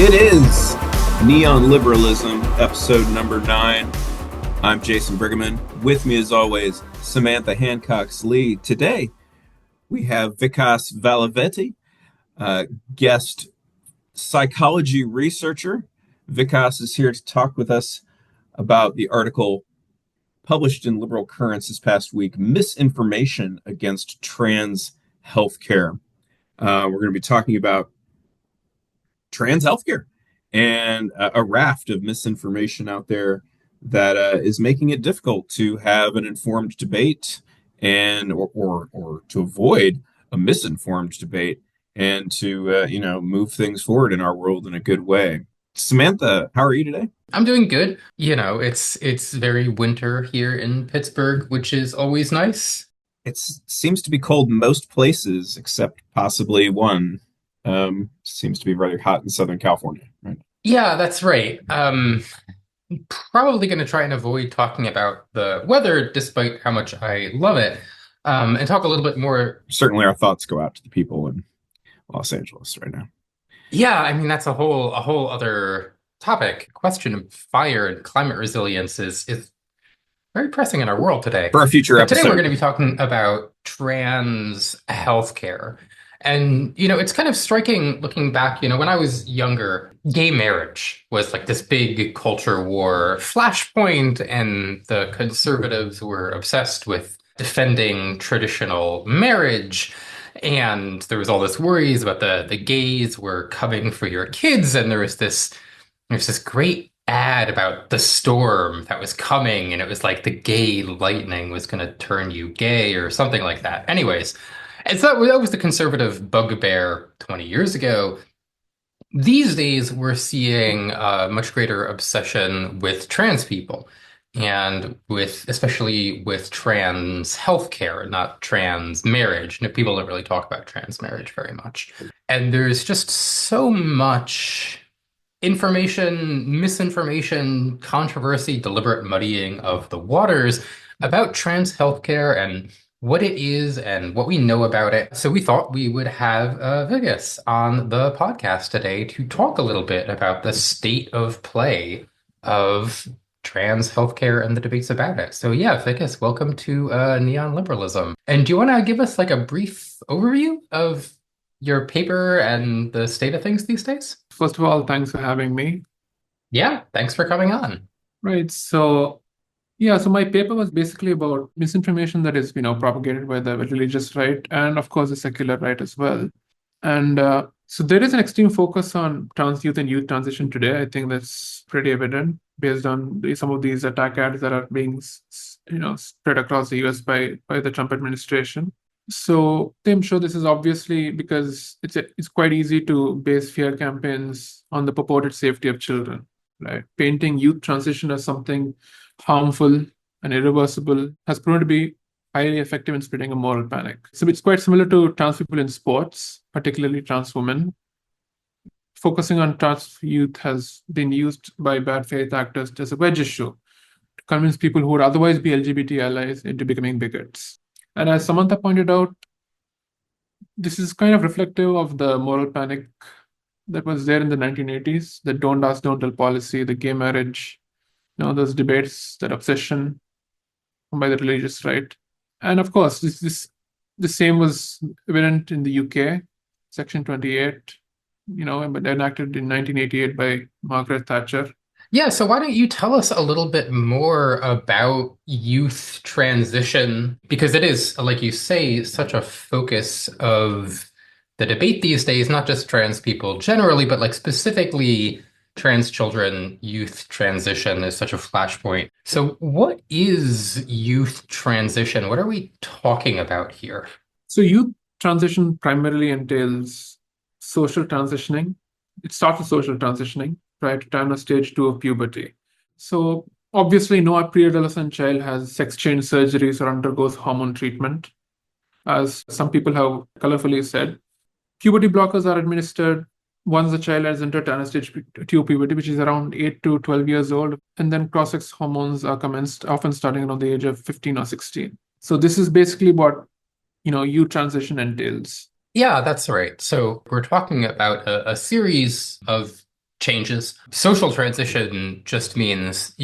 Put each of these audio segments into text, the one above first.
It is Neon Liberalism, episode number 9. I'm Jason Brigham. With me, as always, Samantha Hancox-Lee. Today, we have Vikas Valiveti, guest psychology researcher. Vikas is here to talk with us about the article published in Liberal Currents this past week, Misinformation Against Trans Healthcare. We're going to be talking about trans healthcare and a raft of misinformation out there that is making it difficult to have an informed debate and or to avoid a misinformed debate and to move things forward in our world in a good way. Samantha, how are you today? I'm doing good. It's very winter here in Pittsburgh, which is always nice. It seems to be cold most places except possibly one. Seems to be rather hot in Southern California, right? Yeah, that's right. Probably going to try and avoid talking about the weather, despite how much I love it, and talk a little bit more. Certainly, our thoughts go out to the people in Los Angeles right now. Yeah, I mean that's a whole other topic. Question of fire and climate resilience is very pressing in our world today. For our future But today we're episode. going to be talking about trans healthcare. And, it's kind of striking looking back, when I was younger, gay marriage was like this big culture war flashpoint, and the conservatives were obsessed with defending traditional marriage. And there was all this worries about the gays were coming for your kids, and there's this great ad about the storm that was coming, and it was like the gay lightning was going to turn you gay or something like that. Anyways, and so that was the conservative bugbear 20 years ago. These days, we're seeing a much greater obsession with trans people and especially with trans healthcare, not trans marriage. People don't really talk about trans marriage very much. And there's just so much information, misinformation, controversy, deliberate muddying of the waters about trans healthcare and what it is and what we know about it. So we thought we would have Vigas on the podcast today to talk a little bit about the state of play of trans healthcare and the debates about it. So yeah, Vikas, welcome to Neon Liberalism. And do you want to give us like a brief overview of your paper and the state of things these days? First of all, thanks for having me. Yeah, thanks for coming on. Right. So my paper was basically about misinformation that is, propagated by the religious right and, of course, the secular right as well. And so there is an extreme focus on trans youth and youth transition today. I think that's pretty evident based on some of these attack ads that are being, spread across the US by the Trump administration. So I'm sure this is obviously because it's quite easy to base fear campaigns on the purported safety of children, right? Painting youth transition as something harmful and irreversible has proven to be highly effective in spreading a moral panic. So it's quite similar to trans people in sports, particularly trans women. Focusing on trans youth has been used by bad faith actors as a wedge issue to convince people who would otherwise be LGBT allies into becoming bigots. And as Samantha pointed out, this is kind of reflective of the moral panic that was there in the 1980s, the don't ask, don't tell policy, the gay marriage, those debates, that obsession by the religious right. And of course, the same was evident in the UK, Section 28, but enacted in 1988 by Margaret Thatcher. Yeah, so why don't you tell us a little bit more about youth transition? Because it is, like you say, such a focus of the debate these days, not just trans people generally, but like specifically trans children, youth transition is such a flashpoint. So what is youth transition? What are we talking about here? So youth transition primarily entails social transitioning. It starts with social transitioning prior to time of stage 2 of puberty. So obviously no pre-adolescent child has sex change surgeries or undergoes hormone treatment. As some people have colorfully said, puberty blockers are administered once the child has entered time of stage 2 puberty, which is around 8 to 12 years old. And then cross-sex hormones are commenced, often starting around the age of 15 or 16. So this is basically what, youth transition entails. Yeah, that's right. So we're talking about a series of changes. Social transition just means,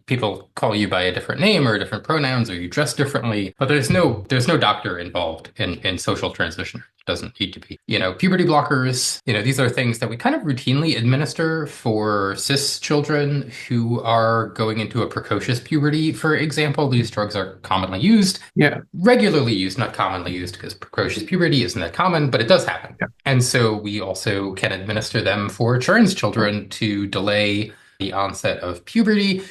people call you by a different name or different pronouns, or you dress differently, but there's no doctor involved in social transition. It doesn't need to be. Puberty blockers, these are things that we kind of routinely administer for cis children who are going into a precocious puberty, for example. These drugs are commonly used. Yeah. Regularly used, not commonly used, because precocious puberty isn't that common, but it does happen. Yeah. And so we also can administer them for trans children to delay the onset of puberty.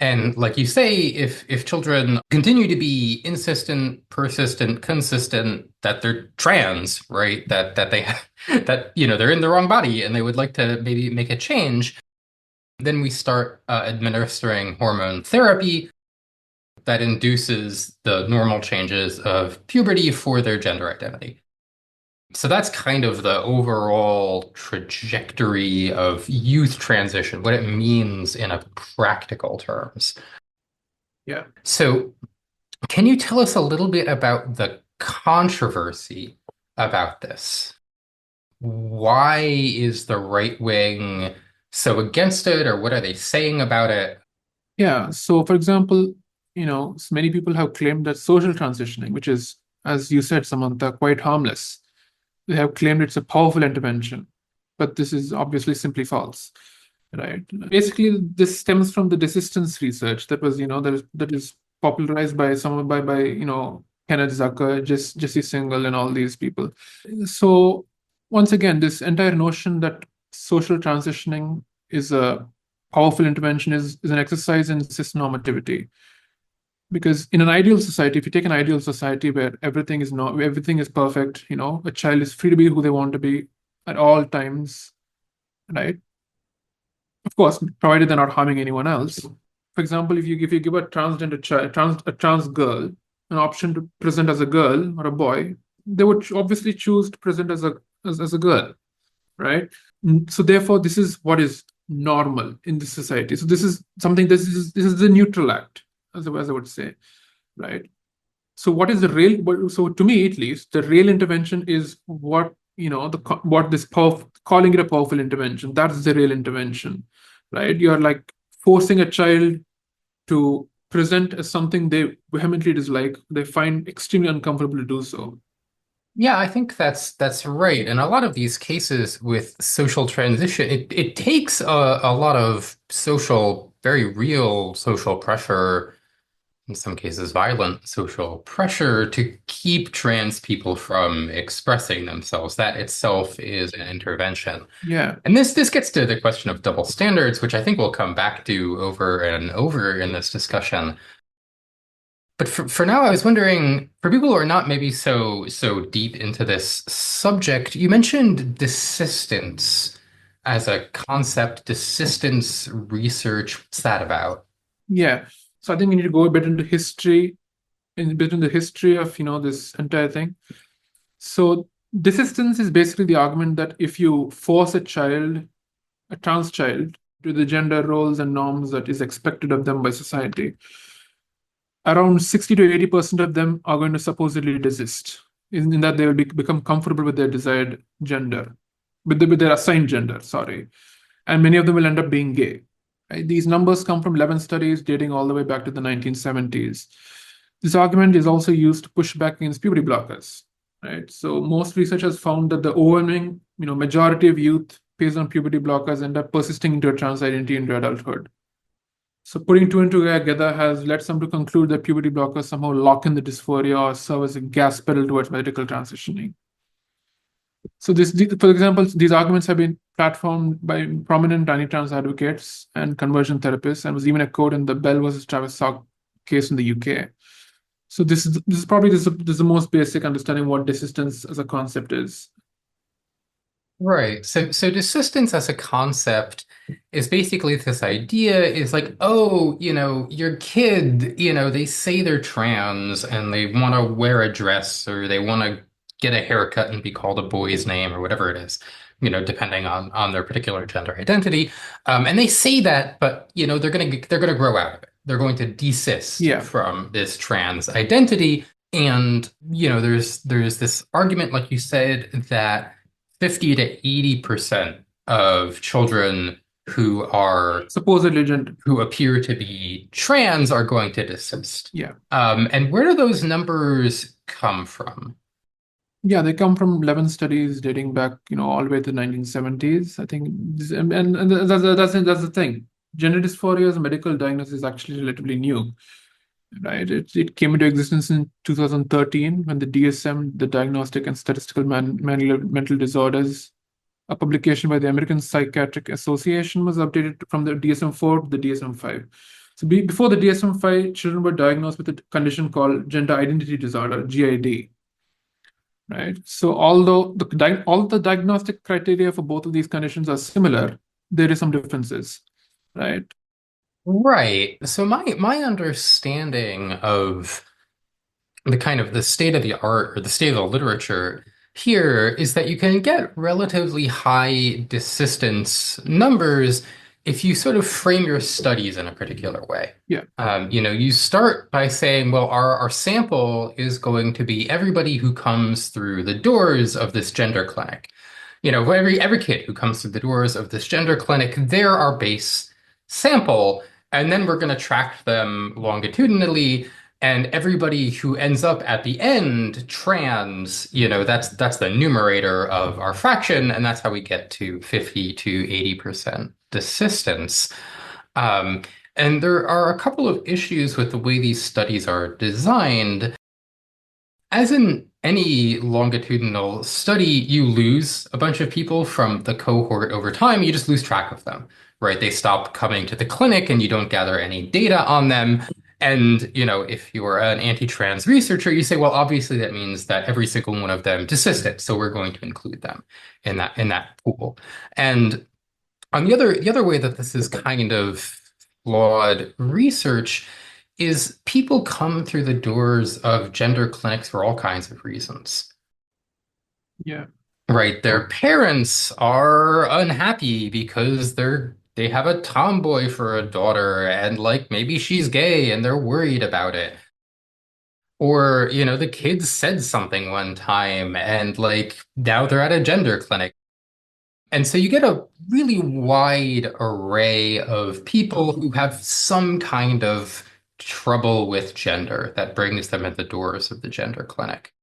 And like you say, if children continue to be insistent, persistent, consistent that they're trans, right, that they that they're in the wrong body and they would like to maybe make a change, then we start administering hormone therapy that induces the normal changes of puberty for their gender identity. So that's kind of the overall trajectory of youth transition, what it means in a practical terms. Yeah. So can you tell us a little bit about the controversy about this? Why is the right wing so against it, or what are they saying about it? Yeah. So, for example, many people have claimed that social transitioning, which is, as you said, Samantha, quite harmless. They have claimed it's a powerful intervention, but this is obviously simply false, right? Basically, this stems from the desistance research that was, that is popularized by Kenneth Zucker, Jesse Singal, and all these people. So once again, this entire notion that social transitioning is a powerful intervention is an exercise in cis normativity. Because in an ideal society, if you take an ideal society where everything is perfect, a child is free to be who they want to be at all times, right? Of course, provided they're not harming anyone else. For example, if you give a transgender child, a trans girl, an option to present as a girl or a boy, they would obviously choose to present as a girl, right? So therefore, this is what is normal in this society. So this is something. This is the neutral act, as I would say, right? So what is the real? So to me, at least, the real intervention is what calling it a powerful intervention. That's the real intervention, right? You're like forcing a child to present as something they vehemently dislike. They find extremely uncomfortable to do so. Yeah, I think that's right. In a lot of these cases with social transition, it takes a lot of very real social pressure, in some cases violent social pressure, to keep trans people from expressing themselves. That itself is an intervention. Yeah. And this gets to the question of double standards, which I think we'll come back to over and over in this discussion. But for now, I was wondering, for people who are not maybe so deep into this subject, you mentioned desistance as a concept, desistance research. What's that about? Yeah. So I think we need to go a bit into history, a bit in the history of this entire thing. So desistance is basically the argument that if you force a trans child, to the gender roles and norms that is expected of them by society, around 60 to 80% of them are going to supposedly desist, in that they will become comfortable with their desired gender, with their assigned gender, sorry. And many of them will end up being gay. Right? These numbers come from 11 studies dating all the way back to the 1970s. This argument is also used to push back against puberty blockers. Right? So most research has found that the overwhelming majority of youth based on puberty blockers end up persisting into a trans identity into adulthood. So putting two and two together has led some to conclude that puberty blockers somehow lock in the dysphoria or serve as a gas pedal towards medical transitioning. So for example, these arguments have been platformed by prominent anti-trans advocates and conversion therapists, and was even echoed in the Bell versus Travis Sock case in the UK. So this is probably the most basic understanding what desistance as a concept is. Right. So desistance as a concept is basically this idea is like, oh, your kid, they say they're trans and they want to wear a dress, or they want to get a haircut and be called a boy's name, or whatever it is, depending on their particular gender identity. And they say that, but they're gonna grow out of it. They're going to desist from this trans identity. And there's this argument, like you said, that 50 to 80% of children who are supposedly gender. who appear to be trans are going to desist. Yeah. And where do those numbers come from? Yeah, they come from 11 studies dating back, all the way to the 1970s. I think, and that's the thing. Gender dysphoria as a medical diagnosis is actually relatively new, right? It came into existence in 2013 when the DSM, the Diagnostic and Statistical Mental Disorders, a publication by the American Psychiatric Association, was updated from the DSM-4 to the DSM-5. So before the DSM-5, children were diagnosed with a condition called gender identity disorder, GID. Right. So although all the diagnostic criteria for both of these conditions are similar, there is some differences, right? Right. So my understanding of the kind of the state of the art or the state of the literature here is that you can get relatively high desistance numbers if you sort of frame your studies in a particular way. Yeah. You start by saying, well, our sample is going to be everybody who comes through the doors of this gender clinic. Every kid who comes through the doors of this gender clinic, they're our base sample. And then we're going to track them longitudinally. And everybody who ends up at the end trans, that's the numerator of our fraction, and that's how we get to 50 to 80% desistance. And there are a couple of issues with the way these studies are designed. As in any longitudinal study, you lose a bunch of people from the cohort over time. You just lose track of them, right? They stop coming to the clinic and you don't gather any data on them. And, if you're an anti-trans researcher, you say, well, obviously that means that every single one of them desisted, so we're going to include them in that pool. And on the other way that this is kind of flawed research is people come through the doors of gender clinics for all kinds of reasons. Yeah. Right. Their parents are unhappy because they have a tomboy for a daughter and maybe she's gay and they're worried about it. Or, the kids said something one time and now they're at a gender clinic. And so you get a really wide array of people who have some kind of trouble with gender that brings them at the doors of the gender clinic.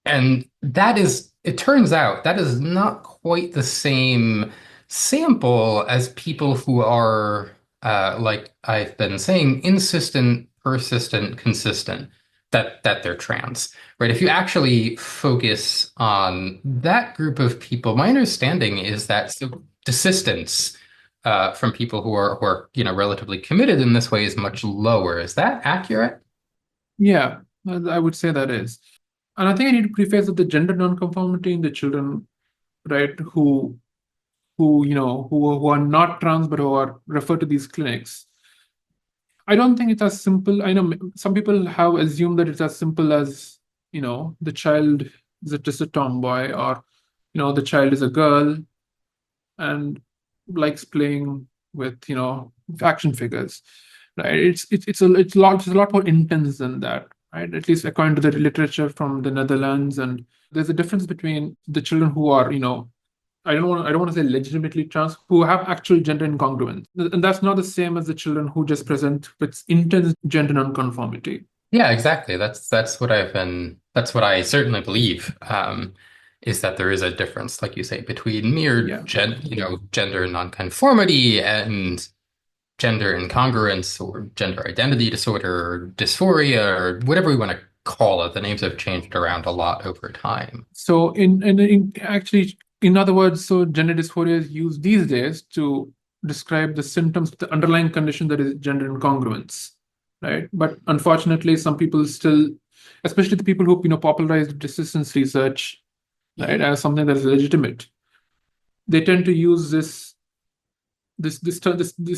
And it turns out that is not quite the same sample as people who are, like I've been saying, insistent, persistent, consistent, that they're trans, right? If you actually focus on that group of people, my understanding is that desistance from people who are relatively committed in this way is much lower. Is that accurate? Yeah, I would say that is. And I think I need to preface that the gender nonconformity in the children, right, who are not trans but who are referred to these clinics, I don't think it's as simple. I know some people have assumed that it's as simple as, the child is just a tomboy, or, the child is a girl and likes playing with, action figures, right? It's a lot more intense than that, right? At least according to the literature from the Netherlands. And there's a difference between the children who are, I don't want to say legitimately trans, who have actual gender incongruence. And that's not the same as the children who just present with intense gender nonconformity. Yeah, exactly. That's what I certainly believe, is that there is a difference, like you say, between mere gender nonconformity and gender incongruence or gender identity disorder or dysphoria or whatever we want to call it. The names have changed around a lot over time. So in other words, so gender dysphoria is used these days to describe the symptoms of the underlying condition that is gender incongruence, right? But unfortunately, some people still, especially the people who popularized desistance research, right, as something that is legitimate, they tend to use this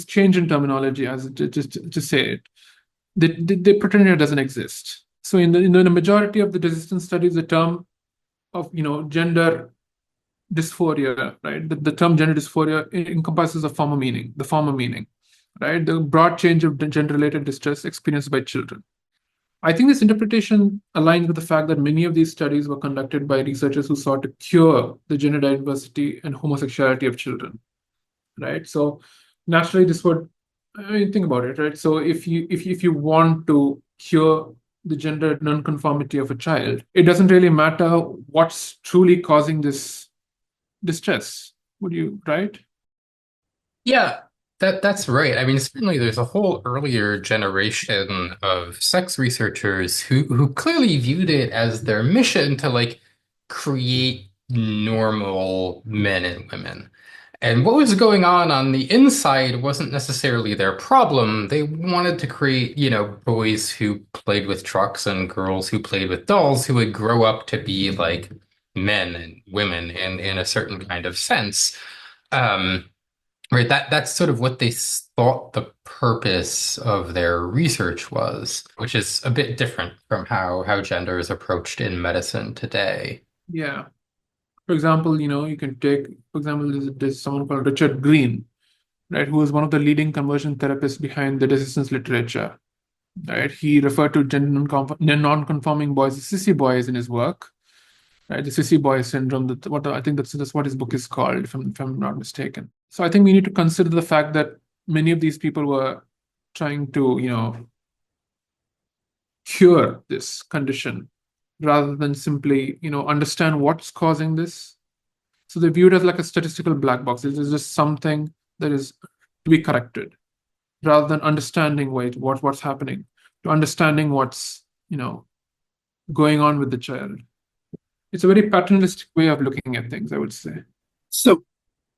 change in terminology as just to say it. They pretend it doesn't exist. So in the majority of the desistance studies, the term of gender dysphoria, right? The term gender dysphoria encompasses the former meaning, right? The broad change of gender-related distress experienced by children. I think this interpretation aligns with the fact that many of these studies were conducted by researchers who sought to cure the gender diversity and homosexuality of children, right? So naturally, this would, I mean, think about it, right? So if you want to cure the gender nonconformity of a child, it doesn't really matter what's truly causing this distress. Would you, right? Yeah, that's right. I mean, certainly there's a whole earlier generation of sex researchers who clearly viewed it as their mission to like create normal men and women. And what was going on the inside wasn't necessarily their problem. They wanted to create, boys who played with trucks and girls who played with dolls who would grow up to be like men and women in a certain kind of sense. Um, Right, that's sort of what they thought the purpose of their research was, which is a bit different from how gender is approached in medicine today. Yeah. For example, you can take, for example, there's someone called Richard Green, right, who was one of the leading conversion therapists behind the desistance literature. Right, he referred to gender non-conforming boys as sissy boys in his work, right? The sissy boy syndrome. I think that's what his book is called, if I'm not mistaken. So I think we need to consider the fact that many of these people were trying to, cure this condition rather than simply, understand what's causing this. So they view it as like a statistical black box. It is just something that is to be corrected, rather than understanding what's happening, to understanding what's going on with the child. It's a very paternalistic way of looking at things, I would say. So,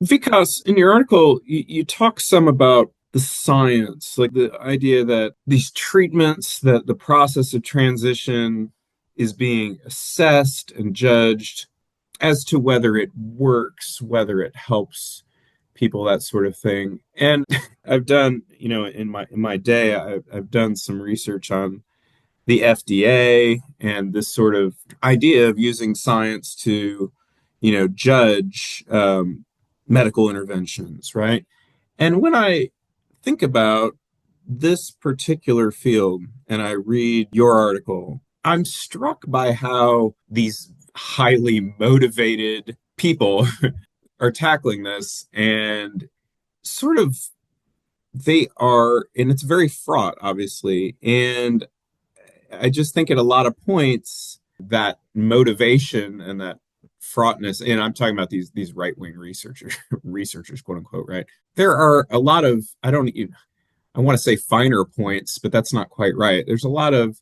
Vikas, in your article, you talk some about the science, like the idea that these treatments, that the process of transition is being assessed and judged as to whether it works, whether it helps people, that sort of thing. And I've done, in my day, I've done some research on the FDA and this sort of idea of using science to, judge medical interventions, right? And when I think about this particular field and I read your article, I'm struck by how these highly motivated people are tackling this and sort of they are, and it's very fraught, obviously. And I just think at a lot of points that motivation and that fraughtness, and I'm talking about these right wing researchers, researchers, quote unquote, right? There are a lot of I want to say finer points, but that's not quite right. There's a lot of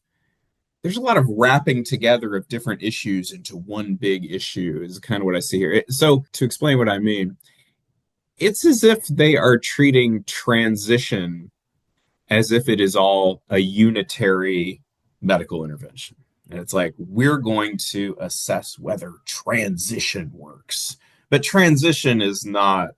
wrapping together of different issues into one big issue is kind of what I see here. So to explain what I mean, it's as if they are treating transition as if it is all a unitary medical intervention. And it's like, we're going to assess whether transition works. But transition is not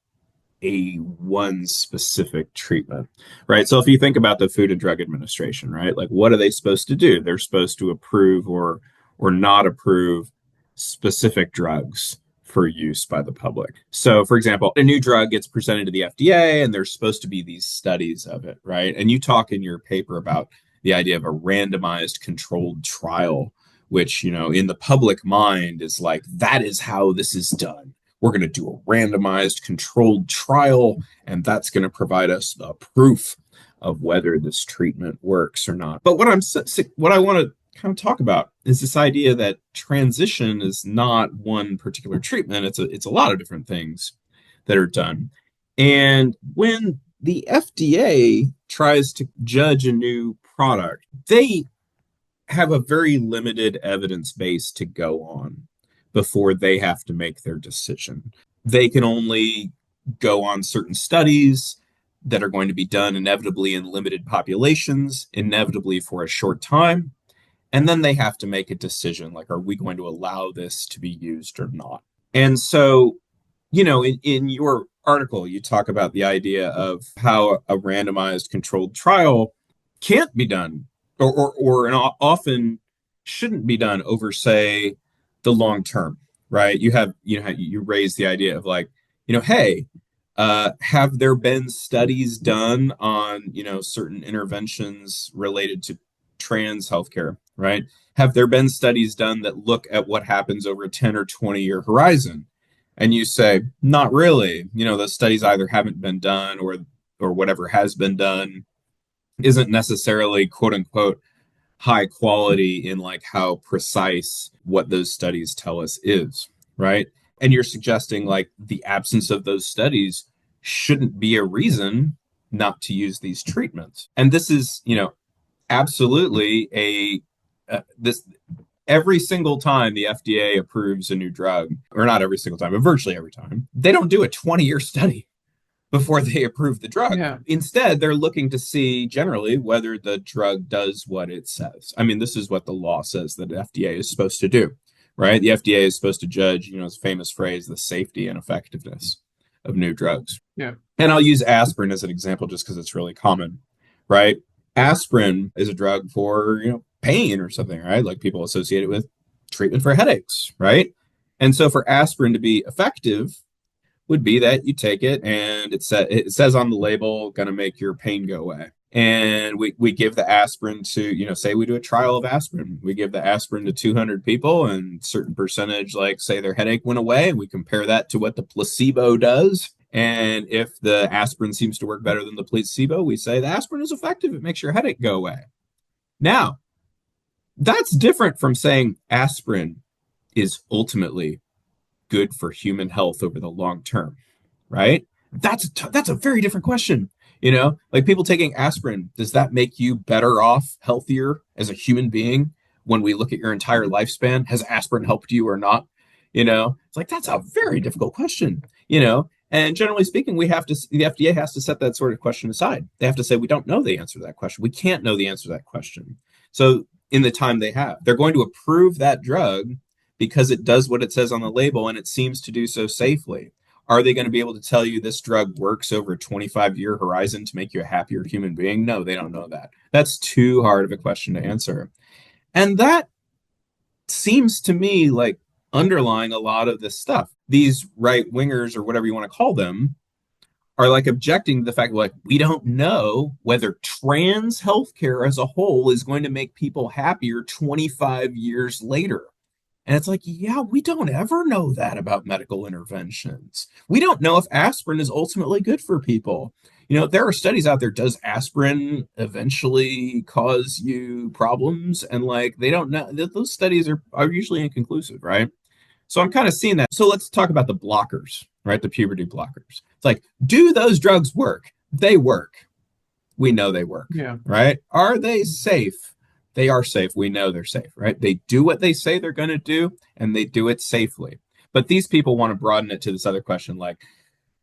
a one specific treatment, right? So if you think about the Food and Drug Administration, right? Like what are they supposed to do? They're supposed to approve or not approve specific drugs for use by the public. So for example, a new drug gets presented to the FDA and there's supposed to be these studies of it, right? And you talk in your paper about the idea of a randomized controlled trial, which, in the public mind is like, that is how this is done. We're going to do a randomized controlled trial, and that's going to provide us the proof of whether this treatment works or not. But what I want to kind of talk about is this idea that transition is not one particular treatment. It's a lot of different things that are done. And when the FDA tries to judge a new product, they have a very limited evidence base to go on before they have to make their decision. They can only go on certain studies that are going to be done inevitably in limited populations, inevitably for a short time. And then they have to make a decision like, are we going to allow this to be used or not? And so, in your article, you talk about the idea of how a randomized controlled trial can't be done or often shouldn't be done over, say, the long term, right? You raise the idea of like, hey, have there been studies done on, certain interventions related to trans healthcare, right? Have there been studies done that look at what happens over a 10 or 20-year horizon? And you say, not really. Those studies either haven't been done or whatever has been done isn't necessarily quote unquote high quality in like how precise what those studies tell us is, right? And you're suggesting like the absence of those studies shouldn't be a reason not to use these treatments. And this is, absolutely this every single time the FDA approves a new drug, or not every single time, but virtually every time, they don't do a 20-year study before they approve the drug. Yeah. Instead, they're looking to see generally whether the drug does what it says. I mean, this is what the law says that the FDA is supposed to do, right? The FDA is supposed to judge, its famous phrase, the safety and effectiveness of new drugs. Yeah. And I'll use aspirin as an example just because it's really common, right? Aspirin is a drug for, pain or something, right? Like people associate it with treatment for headaches, right? And so for aspirin to be effective, would be that you take it and it says on the label, going to make your pain go away. And we give the aspirin to, say we do a trial of aspirin. We give the aspirin to 200 people and certain percentage, like say their headache went away. And we compare that to what the placebo does. And if the aspirin seems to work better than the placebo, we say the aspirin is effective. It makes your headache go away. Now, that's different from saying aspirin is ultimately good for human health over the long term, right? That's a very different question. Like people taking aspirin, does that make you better off, healthier as a human being when we look at your entire lifespan? Has aspirin helped you or not? It's like that's a very difficult question, and generally speaking, the FDA has to set that sort of question aside. They have to say, we don't know the answer to that question. We can't know the answer to that question. So in the time they have, they're going to approve that drug because it does what it says on the label and it seems to do so safely. Are they going to be able to tell you this drug works over a 25-year horizon to make you a happier human being? No, they don't know that. That's too hard of a question to answer. And that seems to me like underlying a lot of this stuff. These right wingers or whatever you want to call them are like objecting to the fact like we don't know whether trans healthcare as a whole is going to make people happier 25 years later. And it's like, yeah, we don't ever know that about medical interventions. We don't know if aspirin is ultimately good for people. There are studies out there. Does aspirin eventually cause you problems? And like, they don't know. Those studies are usually inconclusive, right? So I'm kind of seeing that. So let's talk about the blockers, right? The puberty blockers. It's like, do those drugs work? They work. We know they work, right? Are they safe? They are safe. We know they're safe, right? They do what they say they're going to do, and they do it safely. But these people want to broaden it to this other question, like,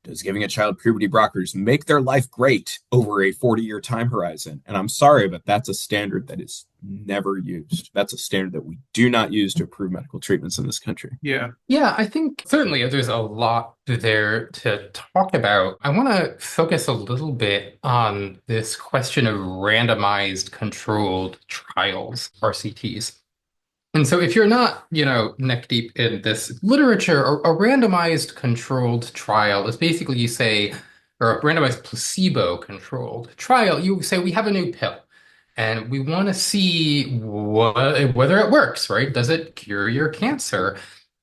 does giving a child puberty blockers make their life great over a 40-year time horizon? And I'm sorry, but that's a standard that is never used. That's a standard that we do not use to approve medical treatments in this country. Yeah. Yeah, I think certainly there's a lot there to talk about. I want to focus a little bit on this question of randomized controlled trials, RCTs. And so if you're not, neck deep in this literature, a randomized controlled trial is basically you say, or a randomized placebo-controlled trial, you say we have a new pill and we want to see whether it works, right? Does it cure your cancer?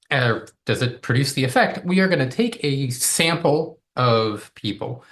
Does it produce the effect? We are going to take a sample of people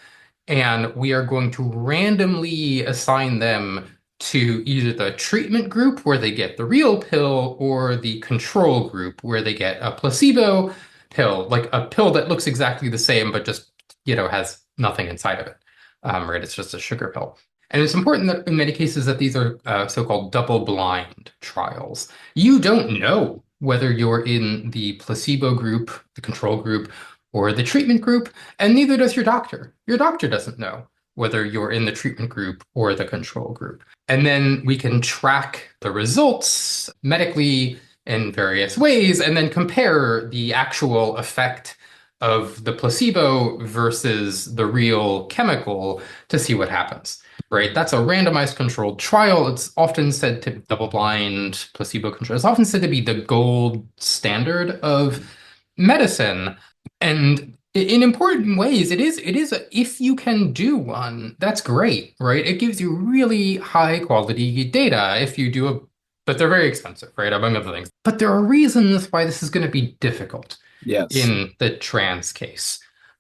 and we are going to randomly assign them to either the treatment group where they get the real pill or the control group where they get a placebo pill, like a pill that looks exactly the same but just, has nothing inside of it. Right? It's just a sugar pill. And it's important that in many cases that these are so-called double-blind trials. You don't know whether you're in the placebo group, the control group, or the treatment group, and neither does your doctor. Your doctor doesn't know whether you're in the treatment group or the control group. And then we can track the results medically in various ways and then compare the actual effect of the placebo versus the real chemical to see what happens, right? That's a randomized controlled trial. It's often said to double-blind placebo control. It's often said to be the gold standard of medicine. And In important ways, if you can do one, that's great, right? It gives you really high quality data if you do but they're very expensive, right? Among other things. But there are reasons why this is going to be difficult Yes. in the trans case,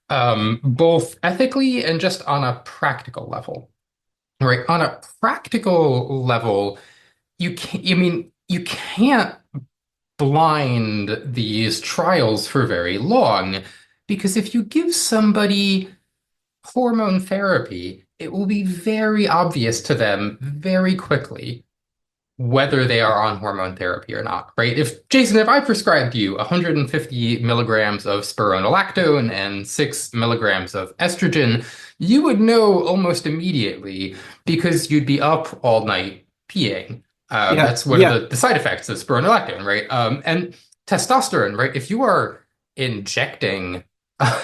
both ethically and just on a practical level, right? On a practical level, you can't blind these trials for very long because if you give somebody hormone therapy, it will be very obvious to them very quickly whether they are on hormone therapy or not, right? If I prescribed you 150 milligrams of spironolactone and 6 milligrams of estrogen, you would know almost immediately because you'd be up all night peeing. Yeah. That's one of Yeah. the side effects of spironolactone, right? And testosterone, right? If you are injecting,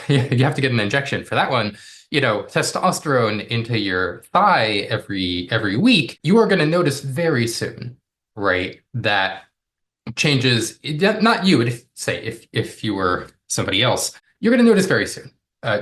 you have to get an injection for that one, testosterone into your thigh every week, you are going to notice very soon, right, that changes, not you, but if you were somebody else, you're going to notice very soon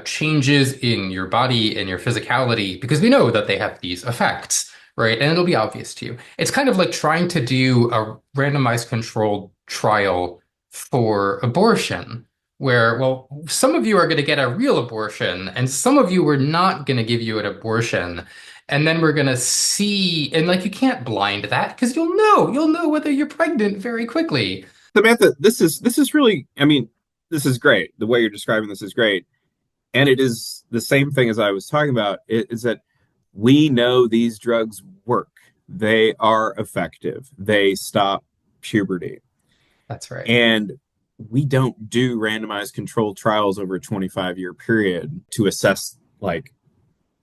changes in your body and your physicality because we know that they have these effects, right? And it'll be obvious to you. It's kind of like trying to do a randomized controlled trial for abortion where, well, some of you are going to get a real abortion and some of you were not going to give you an abortion. And then we're going to see, and like you can't blind that because you'll know whether you're pregnant very quickly. Samantha, this is really, I mean, this is great. The way you're describing this is great. And it is the same thing as I was talking about, is that we know these drugs work. They are effective. They stop puberty. That's right. And we don't do randomized controlled trials over a 25-year period to assess, like,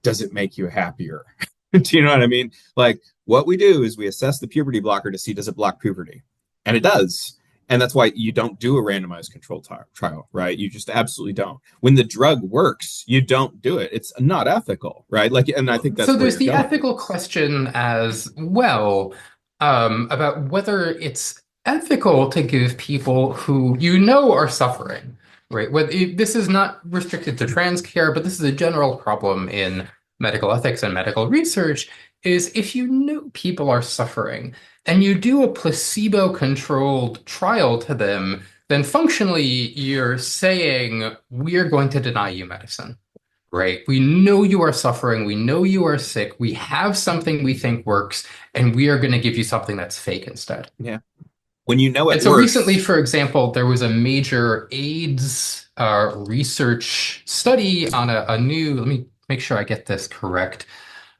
does it make you happier? Do you know what I mean? Like, what we do is we assess the puberty blocker to see does it block puberty, and it does. And that's why you don't do a randomized controlled trial, right? You just absolutely don't. When the drug works, you don't do it. It's not ethical, right? Like, and I think So that's where there's you're the going. ethical question as well, about whether it's ethical to give people who you know are suffering, right? This is not restricted to trans care, but this is a general problem in medical ethics and medical research, is if you know people are suffering and you do a placebo-controlled trial to them, then functionally you're saying, we're going to deny you medicine. Right. We know you are suffering. We know you are sick. We have something we think works, and we are going to give you something that's fake instead. Yeah. When you know it And so works. recently, for example, there was a major AIDS research study on a new, let me make sure I get this correct,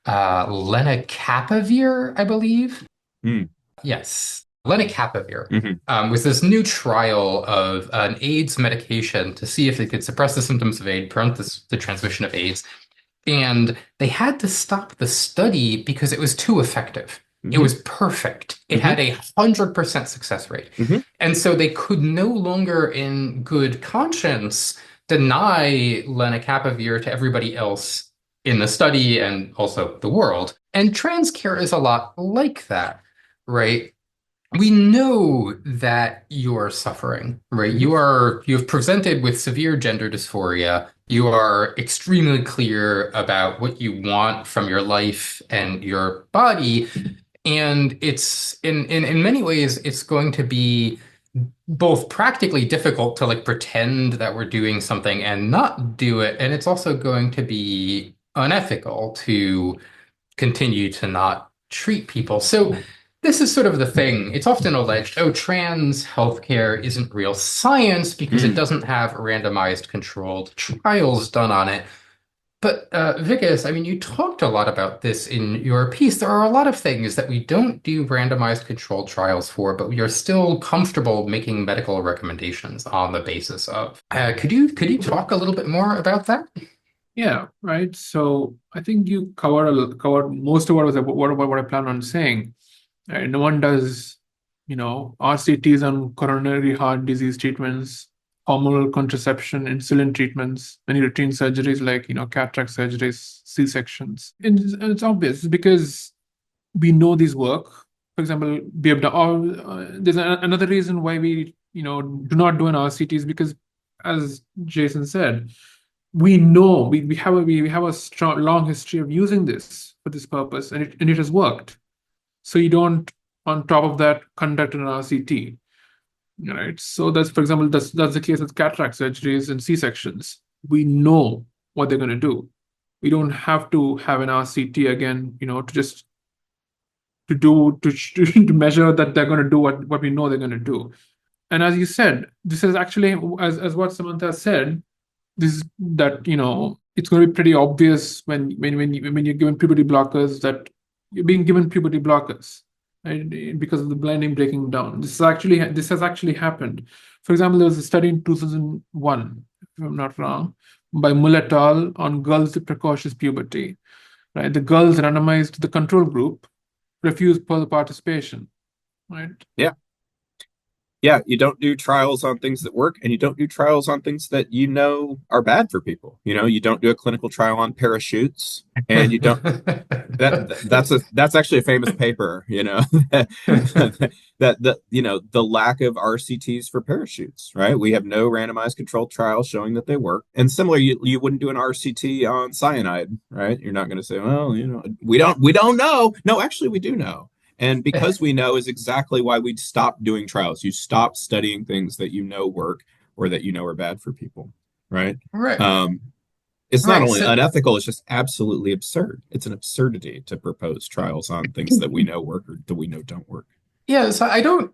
lenacapavir, I believe. Mm. Yes, lenacapavir Mm-hmm. was this new trial of an AIDS medication to see if it could suppress the symptoms of AIDS, prevent the transmission of AIDS. And they had to stop the study because it was too effective. It Mm-hmm. was perfect. It had 100% success rate. Mm-hmm. And so they could no longer, in good conscience, deny lenacapavir to everybody else in the study and also the world. And trans care is a lot like that, right? We know that you're suffering, right? You've presented with severe gender dysphoria. You are extremely clear about what you want from your life and your body. And it's in many ways, it's going to be both practically difficult to like pretend that we're doing something and not do it. And it's also going to be unethical to continue to not treat people. So this is sort of the thing. It's often alleged, oh, trans healthcare isn't real science because it doesn't have randomized controlled trials done on it. But Vikas, I mean, you talked a lot about this in your piece. There are a lot of things that we don't do randomized controlled trials for, but we are still comfortable making medical recommendations on the basis of. Could you talk a little bit more about that? Yeah, right. So I think you covered most of what I plan on saying. Right? No one does, RCTs on coronary heart disease treatments, hormonal contraception, insulin treatments, many routine surgeries like cataract surgeries, C-sections. And it's obvious because we know these work. For example, we have done, there's another reason why we do not do an RCT is because, as Jason said, we know we have a strong long history of using this for this purpose, and it has worked. So you don't, on top of that, conduct an RCT, right? So that's, for example, that's the case with cataract surgeries and C-sections. We know what they're going to do. We don't have to have an RCT again, to measure that they're going to do what we know they're going to do. And as you said, this is actually, as what Samantha said, this that it's going to be pretty obvious when you're given puberty blockers that you're being given puberty blockers, right? Because of the blinding breaking down. This has actually happened. For example, there was a study in 2001, if I'm not wrong, by Mull et al. On girls with precocious puberty. Right, the girls randomized to the control group, refused further participation. Right. Yeah. Yeah, you don't do trials on things that work, and you don't do trials on things that are bad for people. You don't do a clinical trial on parachutes, and you don't. That's actually a famous paper. The lack of RCTs for parachutes, right? We have no randomized controlled trials showing that they work. And similar, you wouldn't do an RCT on cyanide, right? You're not going to say, well, we don't know. No, actually, we do know. And because we know is exactly why we'd stop doing trials. You stop studying things that work or that are bad for people, right? Right. It's not only So, unethical, it's just absolutely absurd. It's an absurdity to propose trials on things that we know work or that we know don't work. yeah, so I don't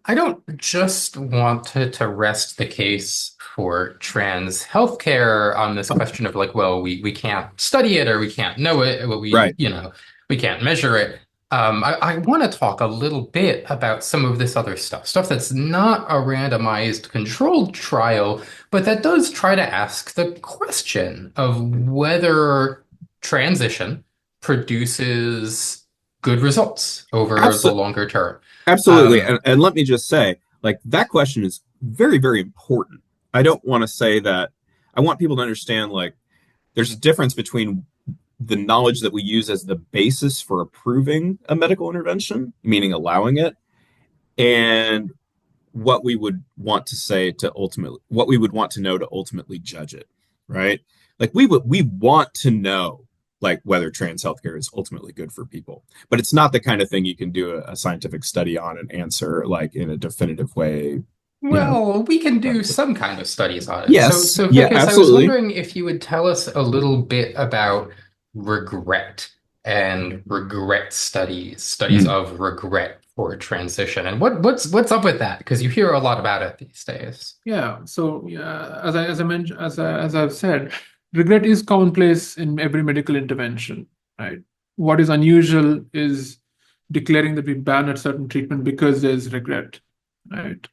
just want to rest the case for trans healthcare on this question of like, well, we can't study it or we can't know it, well, Right. we can't measure it. I want to talk a little bit about some of this other stuff that's not a randomized controlled trial, but that does try to ask the question of whether transition produces good results over the Absolutely. longer term. Absolutely. Um, And let me just say, like, that question is very, very important. I don't want to say that. I want people to understand, like, there's a difference between the knowledge that we use as the basis for approving a medical intervention, meaning allowing it, and what we would want to say to ultimately, what we would want to know to ultimately judge it, right? Like we want to know like whether trans healthcare is ultimately good for people, but it's not the kind of thing you can do a scientific study on and answer like in a definitive way, you know. well, we can do some kind of studies on it. So, Yes, so yeah, Vikas, I was absolutely. wondering if you would tell us a little bit about regret and regret studies Mm. of regret for transition, and what's up with that? Because you hear a lot about it these days. Yeah. So yeah, as I mentioned, as I've said, regret is commonplace in every medical intervention, right? What is unusual is declaring that we ban a certain treatment because there's regret, right?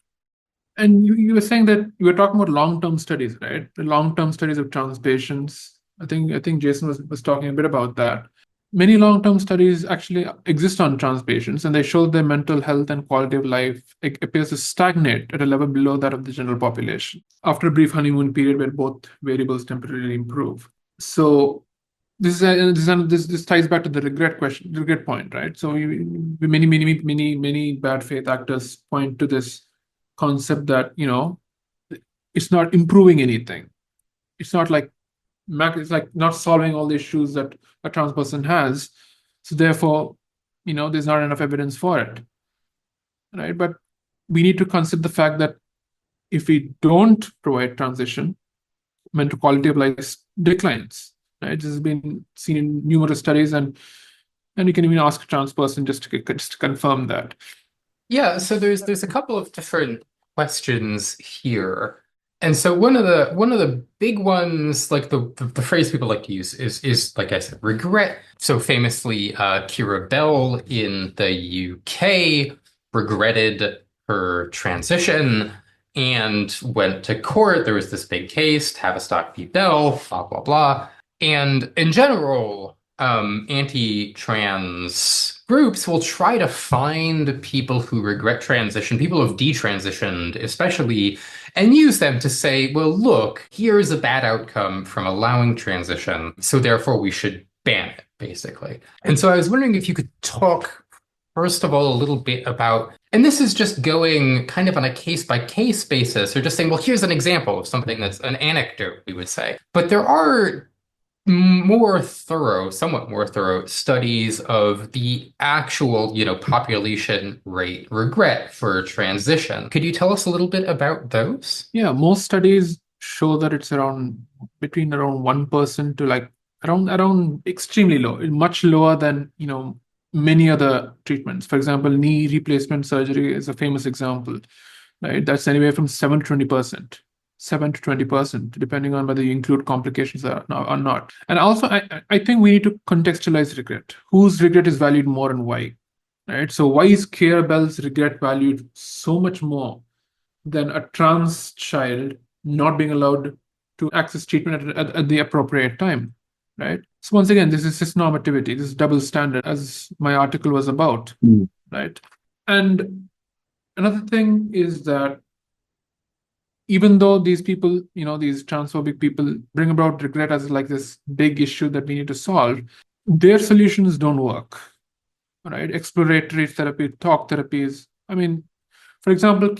And you were saying that you were talking about long-term studies, right? The long-term studies of trans patients. I think Jason was talking a bit about that. Many long-term studies actually exist on trans patients, and they show their mental health and quality of life appears to stagnate at a level below that of the general population after a brief honeymoon period where both variables temporarily improve. So this ties back to the regret point, right? So many bad faith actors point to this concept that it's not improving anything. It's not like it's like not solving all the issues that a trans person has. So therefore, there's not enough evidence for it, right? But we need to consider the fact that if we don't provide transition, mental quality of life declines. Right? This has been seen in numerous studies, and you can even ask a trans person just to confirm that. Yeah, so there's a couple of different questions here. And so one of the big ones, like the phrase people like to use is like I said, regret. So famously, Kira Bell in the UK regretted her transition and went to court. There was this big case, Tavistock v. Bell, blah blah blah. And in general, anti-trans groups will try to find people who regret transition, people who've detransitioned, especially, and use them to say, well, look, here's a bad outcome from allowing transition, so therefore we should ban it, basically. And so I was wondering if you could talk, first of all, a little bit about And this is just going kind of on a case by case basis, or just saying, well, here's an example of something that's an anecdote, we would say. But there are more thorough, somewhat more thorough studies of the actual, population rate regret for transition. Could you tell us a little bit about those? Yeah, most studies show that it's around between around 1% to like around extremely low, much lower than, many other treatments. For example, knee replacement surgery is a famous example, right? That's anywhere from 7 to 20%. 7 to 20%, depending on whether you include complications or not. And also, I think we need to contextualize regret. Whose regret is valued more and why, right? So why is Keira Bell's regret valued so much more than a trans child not being allowed to access treatment at the appropriate time, right? So once again, this is cisnormativity, this is double standard, as my article was about, right? And another thing is that even though these people, these transphobic people bring about regret as like this big issue that we need to solve, their solutions don't work, right? Exploratory therapy, talk therapies. I mean, for example,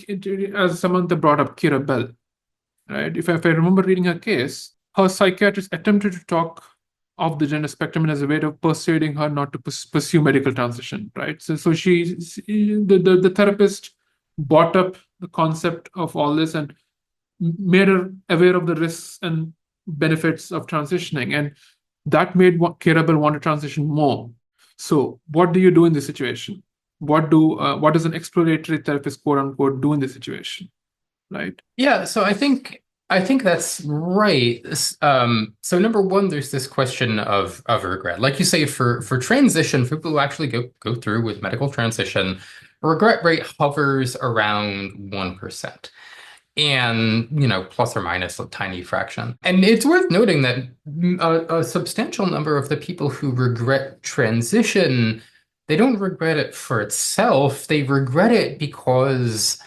as Samantha brought up Kira Bell, right? If I remember reading her case, her psychiatrist attempted to talk off the gender spectrum as a way of persuading her not to pursue medical transition, right? So the therapist brought up the concept of all this and made her aware of the risks and benefits of transitioning, and that made Kira Bell want to transition more. So, what do you do in this situation? What does an exploratory therapist, quote unquote, do in this situation, right? Yeah, so I think that's right. So number one, there's this question of regret. Like you say, for transition, for people who actually go through with medical transition, regret rate hovers around 1%. And, plus or minus a tiny fraction. And it's worth noting that a substantial number of the people who regret transition, they don't regret it for itself. They regret it because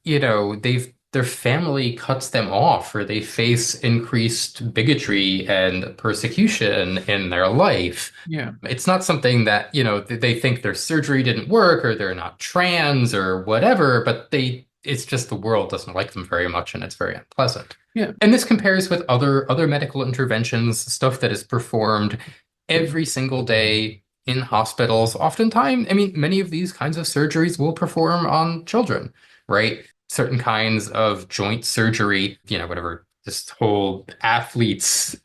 their family cuts them off, or they face increased bigotry and persecution in their life. Yeah. It's not something that, they think their surgery didn't work or they're not trans or whatever, but it's just the world doesn't like them very much and it's very unpleasant. Yeah. And this compares with other medical interventions, stuff that is performed every single day in hospitals. Oftentimes, I mean, many of these kinds of surgeries will perform on children, right? Certain kinds of joint surgery, whatever, this whole athletes,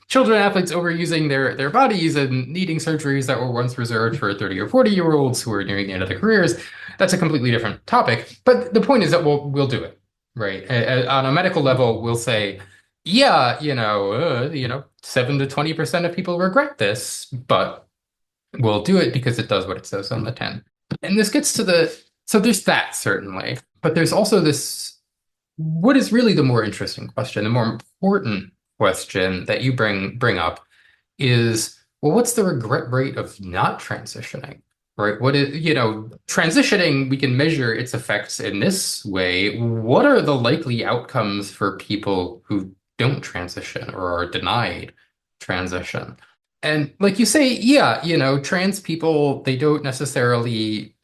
children athletes overusing their bodies and needing surgeries that were once reserved for 30 or 40-year-olds who are nearing the end of their careers. That's a completely different topic. But the point is that we'll do it, right? On a medical level, we'll say, yeah, 7 to 20% of people regret this, but we'll do it because it does what it says on the tin. And this gets to so there's that certainly, but there's also what is really the more interesting question, the more important question that you bring up is, well, what's the regret rate of not transitioning? Right? What is, transitioning, we can measure its effects in this way. What are the likely outcomes for people who don't transition or are denied transition? And like you say, yeah, trans people, they don't necessarily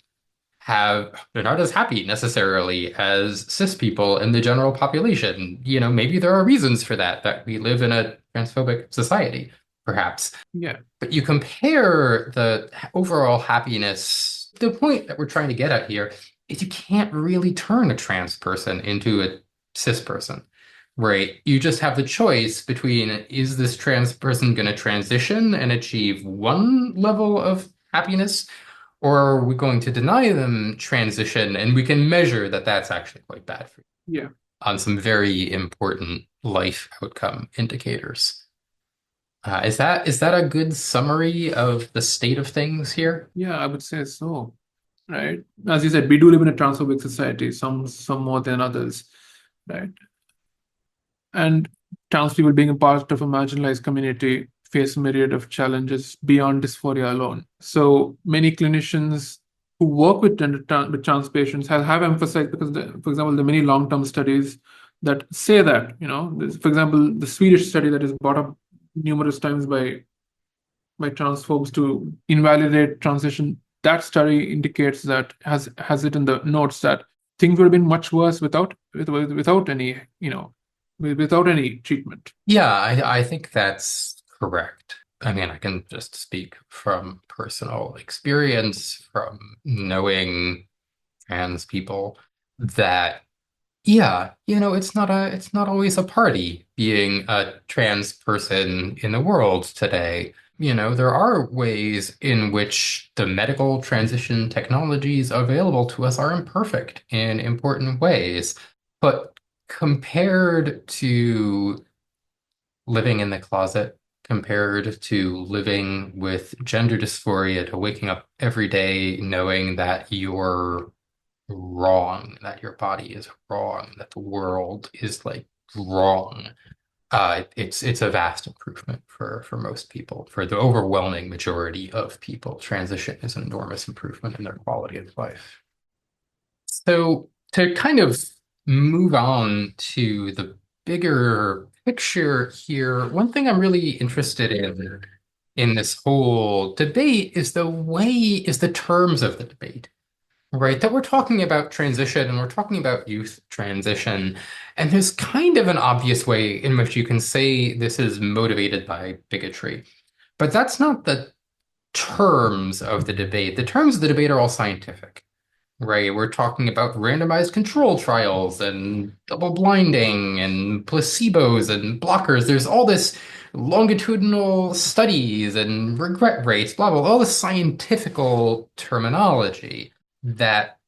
they're not as happy necessarily as cis people in the general population. Maybe there are reasons for that we live in a transphobic society, perhaps. Yeah. But you compare the overall happiness, the point that we're trying to get at here is you can't really turn a trans person into a cis person, right? You just have the choice between, is this trans person going to transition and achieve one level of happiness, or are we going to deny them transition? And we can measure that that's actually quite bad for you. Yeah. On some very important life outcome indicators. Is that a good summary of the state of things here? Yeah, I would say so. Right. As you said, we do live in a transphobic society, some more than others, right? And trans people being a part of a marginalized community face a myriad of challenges beyond dysphoria alone. So many clinicians who work with trans patients have emphasized, because, for example, the many long-term studies that say that, for example, the Swedish study that is brought up numerous times by transphobes to invalidate transition that study indicates that has it in the notes that things would have been much worse without any, without any treatment. Yeah, I think that's correct. I mean, I can just speak from personal experience, from knowing trans people, that yeah, it's not always a party being a trans person in the world today. There are ways in which the medical transition technologies available to us are imperfect in important ways. But compared to living in the closet, compared to living with gender dysphoria, to waking up every day knowing that you're wrong, that your body is wrong, that the world is like wrong. It's a vast improvement for most people. For the overwhelming majority of people, transition is an enormous improvement in their quality of life. So to kind of move on to the bigger picture here, one thing I'm really interested in this whole debate is the terms of the debate. Right, that we're talking about transition and we're talking about youth transition. And there's kind of an obvious way in which you can say this is motivated by bigotry. But that's not the terms of the debate. The terms of the debate are all scientific, right? We're talking about randomized control trials and double blinding and placebos and blockers. There's all this longitudinal studies and regret rates, blah, blah, all this scientifical terminology that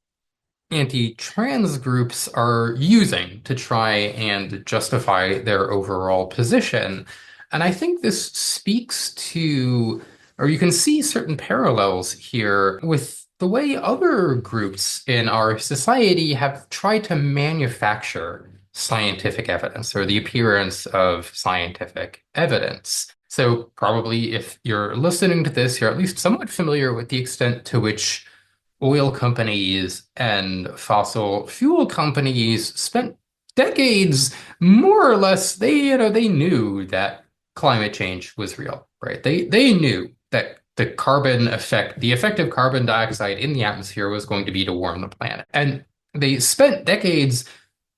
anti-trans groups are using to try and justify their overall position. And I think this speaks to, or you can see certain parallels here with the way other groups in our society have tried to manufacture scientific evidence or the appearance of scientific evidence. So probably if you're listening to this, you're at least somewhat familiar with the extent to which oil companies and fossil fuel companies spent decades, more or less, they knew that climate change was real, right? They knew that the effect of carbon dioxide in the atmosphere was going to be to warm the planet. And they spent decades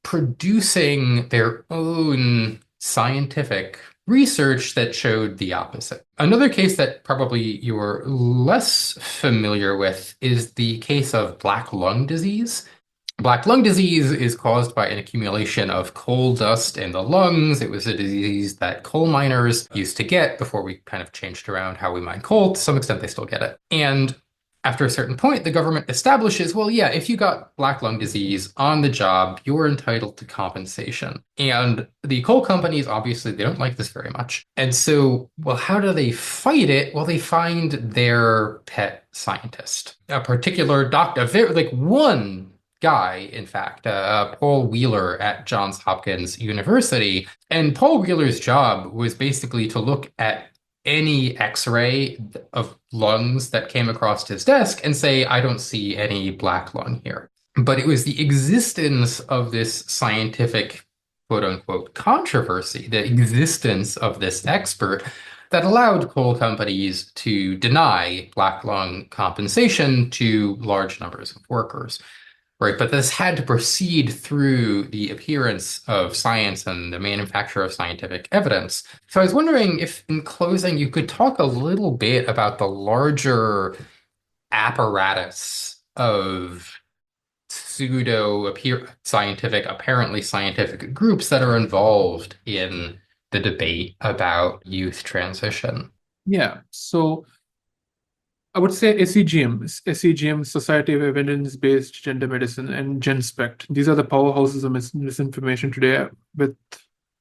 producing their own scientific research that showed the opposite. Another case that probably you're less familiar with is the case of black lung disease. Black lung disease is caused by an accumulation of coal dust in the lungs. It was a disease that coal miners used to get before we kind of changed around how we mine coal. To some extent, they still get it. And after a certain point, the government establishes, well, yeah, if you got black lung disease on the job, you're entitled to compensation. And the coal companies, obviously, they don't like this very much. And so, well, how do they fight it? Well, they find their pet scientist, a particular doctor, like one guy, in fact, Paul Wheeler at Johns Hopkins University. And Paul Wheeler's job was basically to look at any X-ray of lungs that came across his desk and say, I don't see any black lung here. But it was the existence of this scientific, quote unquote, controversy, the existence of this expert that allowed coal companies to deny black lung compensation to large numbers of workers. Right, but this had to proceed through the appearance of science and the manufacture of scientific evidence. So I was wondering if, in closing, you could talk a little bit about the larger apparatus of pseudo-scientific, apparently scientific groups that are involved in the debate about youth transition. Yeah, so I would say SEGM, Society of Evidence-Based Gender Medicine, and GenSpect. These are the powerhouses of misinformation today.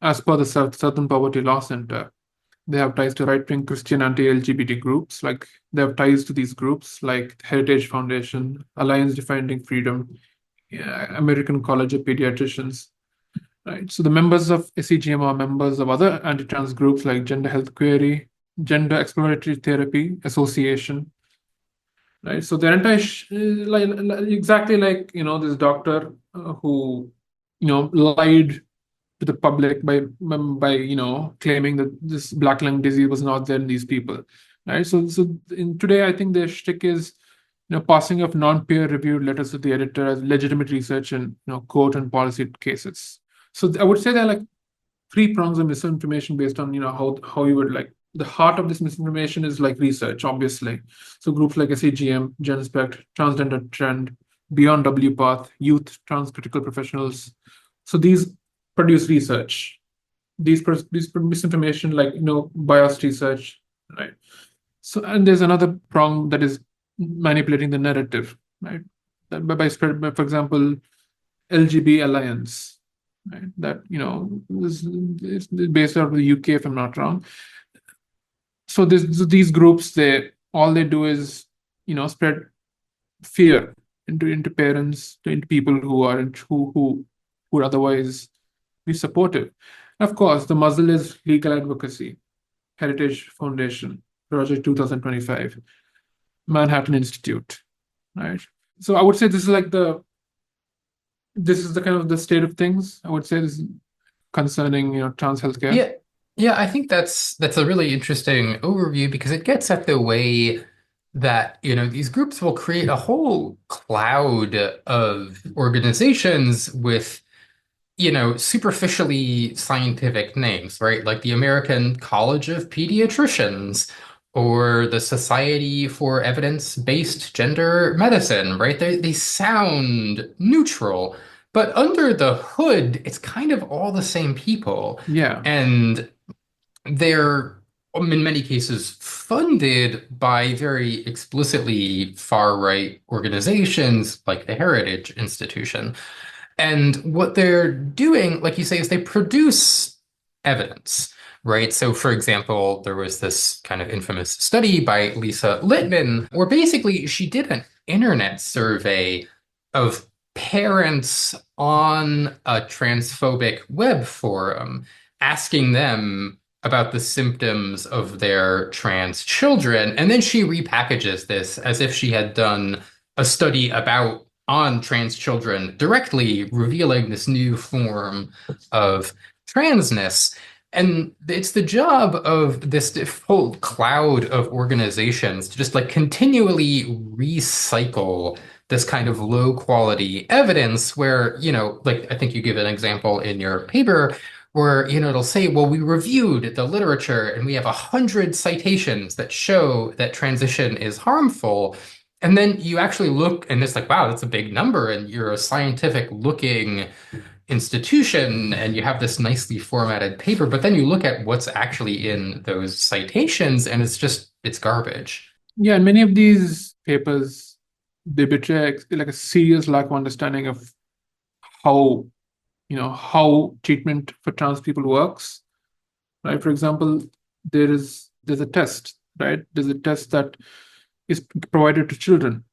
As per the Southern Poverty Law Center, they have ties to right-wing Christian anti-LGBT groups. Like they have ties to these groups, like Heritage Foundation, Alliance Defending Freedom, American College of Pediatricians. Right. So the members of SEGM are members of other anti-trans groups like Gender Health Query, Gender Exploratory Therapy Association. Right, so the entire exactly like this doctor who lied to the public by claiming that this black lung disease was not there in these people, right? So today I think the shtick is passing of non-peer reviewed letters to the editor as legitimate research in court and policy cases. So I would say there are like three prongs of misinformation based on how you would like the heart of this misinformation is like research, obviously. So groups like SEGM, GenSpect, Transgender Trend, Beyond WPath, Youth Transcritical Professionals. So these produce research. These misinformation like biased research, right? So and there's another prong that is manipulating the narrative, right? By spread, for example, LGB Alliance, right? That is based out of the UK, if I'm not wrong. So these groups, all they do is spread fear into parents, into people who aren't who would otherwise be supportive. And of course, the muzzle is legal advocacy, Heritage Foundation, Project 2025, Manhattan Institute, right? So I would say this is the kind of the state of things. I would say this concerning trans healthcare. Yeah, I think that's a really interesting overview because it gets at the way that, these groups will create a whole cloud of organizations with, superficially scientific names, right? Like the American College of Pediatricians or the Society for Evidence-Based Gender Medicine, right? They sound neutral, but under the hood, it's kind of all the same people. Yeah. And they're, in many cases, funded by very explicitly far-right organizations like the Heritage Institution. And what they're doing, like you say, is they produce evidence, right? So, for example, there was this kind of infamous study by Lisa Littman, where basically she did an internet survey of parents on a transphobic web forum, asking them about the symptoms of their trans children. And then she repackages this as if she had done a study about on trans children, directly revealing this new form of transness. And it's the job of this whole cloud of organizations to just like continually recycle this kind of low quality evidence where, like I think you give an example in your paper where, it'll say, well, we reviewed the literature and we have 100 citations that show that transition is harmful. And then you actually look and it's like, wow, that's a big number. And you're a scientific looking institution and you have this nicely formatted paper. But then you look at what's actually in those citations and it's garbage. Yeah, and many of these papers, they betray like a serious lack of understanding of how treatment for trans people works, right? For example, there's a test, right? There's a test that is provided to children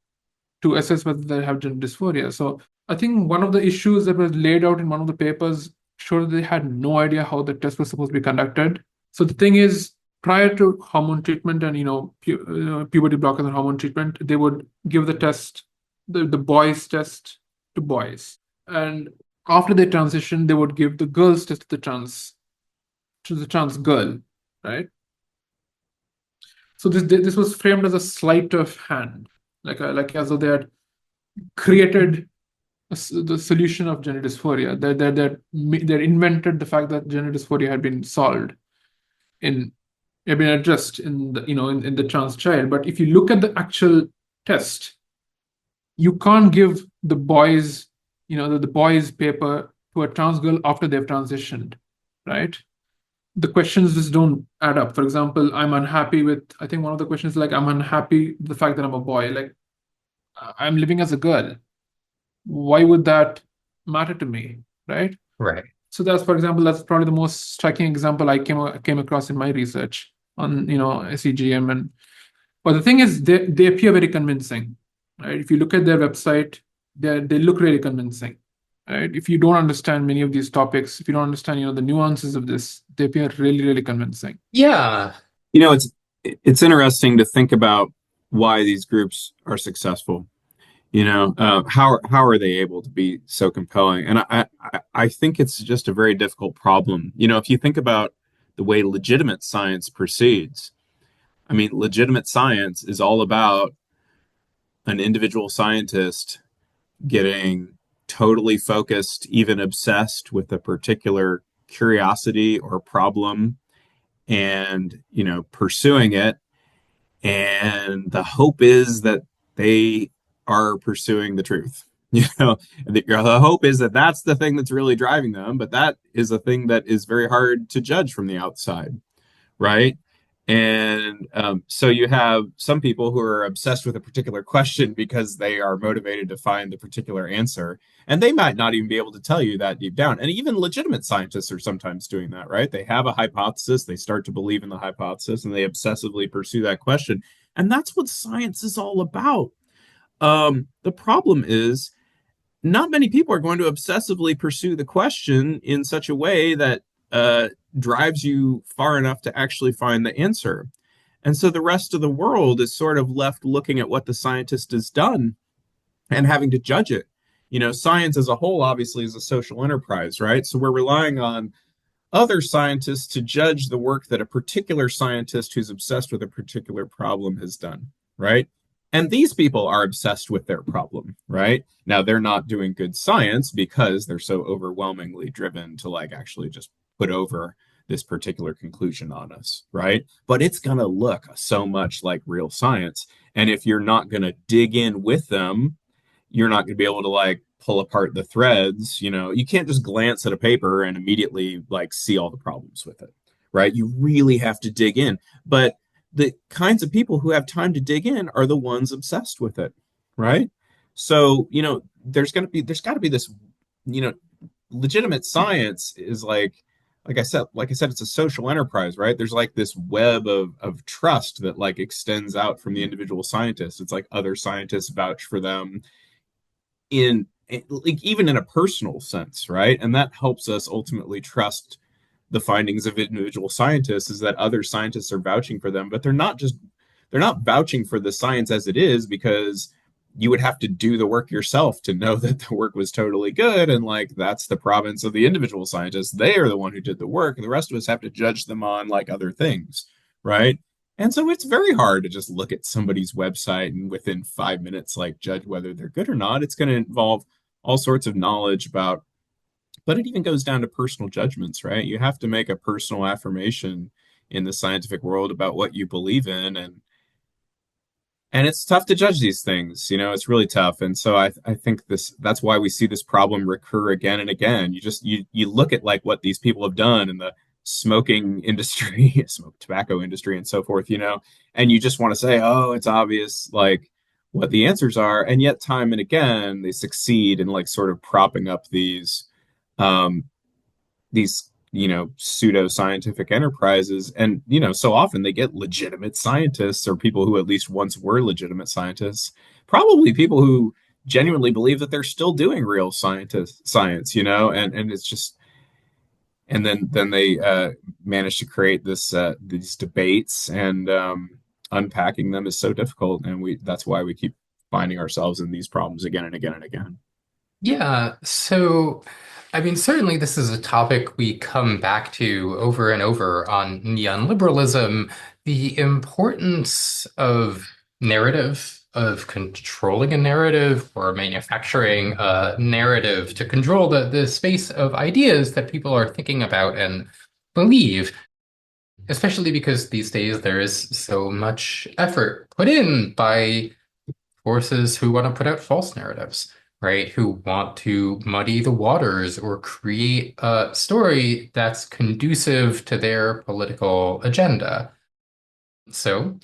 to assess whether they have gender dysphoria. So I think one of the issues that was laid out in one of the papers showed that they had no idea how the test was supposed to be conducted. So the thing is, prior to hormone treatment and puberty blockers and hormone treatment, they would give the test, the boys test to boys, and after they transition, they would give the girls test to the trans girl, right? So this was framed as a sleight of hand, like as though they had created the solution of gender dysphoria. They invented the fact that gender dysphoria had been solved had been addressed in the in the trans child. But if you look at the actual test, you can't give the boys the boys paper to a trans girl after they've transitioned, right? The questions just don't add up. For example, I'm unhappy with, I think one of the questions like, I'm unhappy with the fact that I'm a boy. Like, I'm living as a girl. Why would that matter to me, right? Right. So that's probably the most striking example I came across in my research on SEGM. But the thing is, they appear very convincing, right? If you look at their website, they look really convincing, right? If you don't understand many of these topics, if you don't understand the nuances of this, they appear really, really convincing. Yeah. It's interesting to think about why these groups are successful. How are they able to be so compelling? And I think it's just a very difficult problem. If you think about the way legitimate science proceeds, I mean, legitimate science is all about an individual scientist getting totally focused, even obsessed with a particular curiosity or problem and, pursuing it. And the hope is that they are pursuing the truth. The hope is that that's the thing that's really driving them, but that is a thing that is very hard to judge from the outside, right? And so you have some people who are obsessed with a particular question because they are motivated to find the particular answer. And they might not even be able to tell you that deep down. And even legitimate scientists are sometimes doing that, right? They have a hypothesis, they start to believe in the hypothesis, and they obsessively pursue that question. And that's what science is all about. The problem is not many people are going to obsessively pursue the question in such a way that drives you far enough to actually find the answer. And so the rest of the world is sort of left looking at what the scientist has done and having to judge it. Science as a whole obviously is a social enterprise, right? So we're relying on other scientists to judge the work that a particular scientist who's obsessed with a particular problem has done, right? And these people are obsessed with their problem, right? Now they're not doing good science because they're so overwhelmingly driven to actually just put over this particular conclusion on us, right? But it's going to look so much like real science. And if you're not going to dig in with them, you're not going to be able to pull apart the threads. You can't just glance at a paper and immediately see all the problems with it, right? You really have to dig in. But the kinds of people who have time to dig in are the ones obsessed with it, right? So, there's got to be this, legitimate science is like I said, it's a social enterprise, right? There's this web of trust that extends out from the individual scientist. It's other scientists vouch for them in even in a personal sense, right? And that helps us ultimately trust the findings of individual scientists, is that other scientists are vouching for them, but they're not vouching for the science as it is, because you would have to do the work yourself to know that the work was totally good. And that's the province of the individual scientists. They are the one who did the work. And the rest of us have to judge them on other things. Right. And so it's very hard to just look at somebody's website and within 5 minutes, judge whether they're good or not. It's going to involve all sorts of knowledge about, but it even goes down to personal judgments, right? You have to make a personal affirmation in the scientific world about what you believe in. And it's tough to judge these things, it's really tough. And so I think that's why we see this problem recur again and again. You look at what these people have done in the smoking industry, tobacco industry and so forth, and you just want to say, oh, it's obvious, what the answers are. And yet time and again, they succeed in sort of propping up um, these pseudo scientific enterprises. And so often they get legitimate scientists, or people who at least once were legitimate scientists, probably people who genuinely believe that they're still doing real science, and it's just, and then they manage to create these debates, and unpacking them is so difficult, and that's why we keep finding ourselves in these problems again and again and again. Yeah, so I mean, certainly this is a topic we come back to over and over on neoliberalism, the importance of narrative, of controlling a narrative or manufacturing a narrative to control the space of ideas that people are thinking about and believe, especially because these days there is so much effort put in by forces who want to put out false narratives, right? Who want to muddy the waters or create a story that's conducive to their political agenda. So,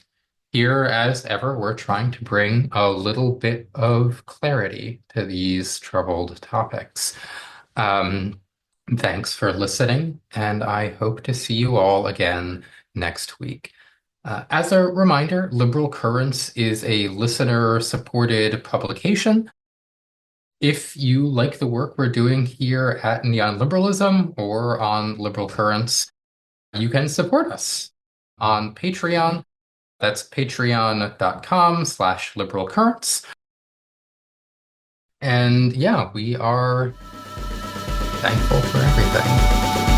here as ever, we're trying to bring a little bit of clarity to these troubled topics. Thanks for listening, and I hope to see you all again next week. As a reminder, Liberal Currents is a listener-supported publication. If you like the work we're doing here at Neon Liberalism or on Liberal Currents, you can support us on Patreon. That's patreon.com/liberalcurrents. And yeah, we are thankful for everything.